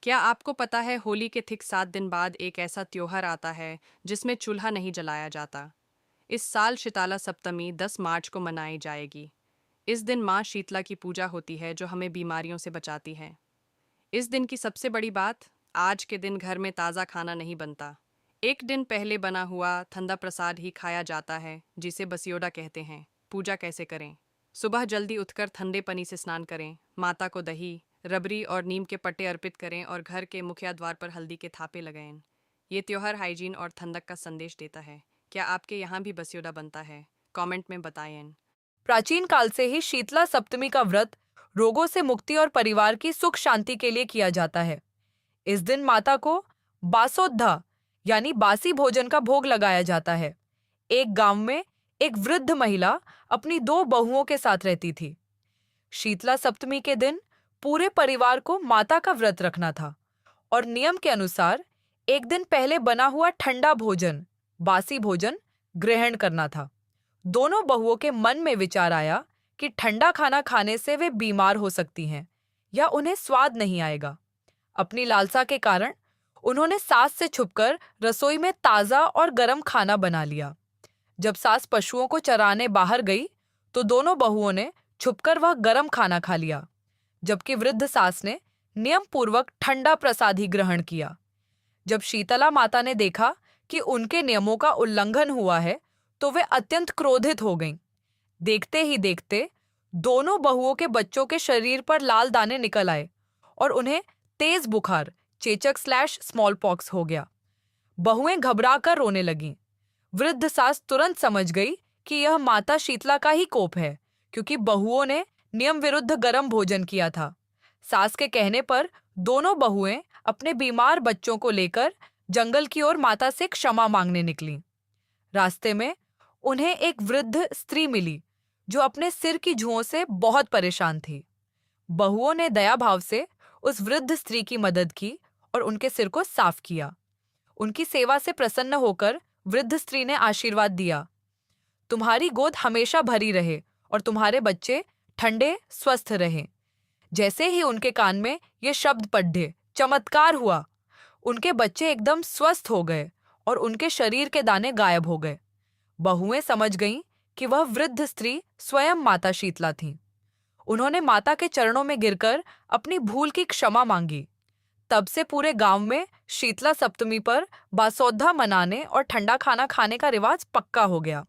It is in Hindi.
क्या आपको पता है होली के ठीक 7 दिन बाद एक ऐसा त्योहार आता है जिसमें चूल्हा नहीं जलाया जाता। इस साल शीतला सप्तमी 10 मार्च को मनाई जाएगी। इस दिन माँ शीतला की पूजा होती है जो हमें बीमारियों से बचाती है। इस दिन की सबसे बड़ी बात, आज के दिन घर में ताज़ा खाना नहीं बनता। एक दिन पहले बना हुआ ठंडा प्रसाद ही खाया जाता है जिसे बसियोडा कहते हैं। पूजा कैसे करें? सुबह जल्दी उठकर ठंडे पानी से स्नान करें, माता को दही, रबड़ी और नीम के पत्ते अर्पित करें और घर के मुखिया द्वार पर हल्दी के थापे लगाएं। ये त्योहार हाइजीन और ठंडक का संदेश देता है। क्या आपके यहाँ भी बसियोडा बनता है? कमेंट में बताएं। प्राचीन काल से ही शीतला सप्तमी का व्रत रोगों से मुक्ति और परिवार की सुख शांति के लिए किया जाता है। इस दिन माता को बासोद्धा यानी बासी भोजन का भोग लगाया जाता है। एक गांव में एक वृद्ध महिला अपनी दो बहुओं के साथ रहती थी। शीतला सप्तमी के दिन पूरे परिवार को माता का व्रत रखना था और नियम के अनुसार एक दिन पहले बना हुआ ठंडा भोजन, बासी भोजन ग्रहण करना था। दोनों बहुओं के मन में विचार आया कि ठंडा खाना खाने से वे बीमार हो सकती हैं या उन्हें स्वाद नहीं आएगा। अपनी लालसा के कारण उन्होंने सास से छुपकर रसोई में ताज़ा और गर्म खाना बना लिया। जब सास पशुओं को चराने बाहर गई तो दोनों बहुओं ने छुपकर वह गर्म खाना खा लिया, जबकि वृद्ध सास ने नियम पूर्वक ठंडा प्रसाद ही ग्रहण किया। जब शीतला माता ने देखा कि उनके नियमों का उल्लंघन हुआ है तो वे अत्यंत क्रोधित हो गईं। देखते ही देखते दोनों बहुओं के बच्चों के शरीर पर लाल दाने निकल आए और उन्हें तेज बुखार, चेचक स्लैश स्मॉल पॉक्स हो गया। बहुएं घबराकर रोने लगीं। वृद्ध सास तुरंत समझ गई कि यह माता शीतला का ही कोप है, क्योंकि बहुओं ने नियम विरुद्ध गर्म भोजन किया था। सास के कहने पर दोनों बहुएं अपने बीमार बच्चों को लेकर जंगल की ओर माता से क्षमा मांगने निकलीं। रास्ते में उन्हें एक वृद्ध स्त्री मिली जो अपने सिर की जुओं से बहुत परेशान थी। बहुओं ने दया भाव से उस वृद्ध स्त्री की मदद की और उनके सिर को साफ किया। उनकी सेवा से प्रसन्न होकर वृद्ध स्त्री ने आशीर्वाद दिया, तुम्हारी गोद हमेशा भरी रहे और तुम्हारे बच्चे ठंडे स्वस्थ रहें। जैसे ही उनके कान में ये शब्द पढ़े, चमत्कार हुआ। उनके बच्चे एकदम स्वस्थ हो गए और उनके शरीर के दाने गायब हो गए। बहुएं समझ गईं कि वह वृद्ध स्त्री स्वयं माता शीतला थीं। उन्होंने माता के चरणों में गिरकर अपनी भूल की क्षमा मांगी। तब से पूरे गांव में शीतला सप्तमी पर बासोद्धा मनाने और ठंडा खाना खाने का रिवाज पक्का हो गया।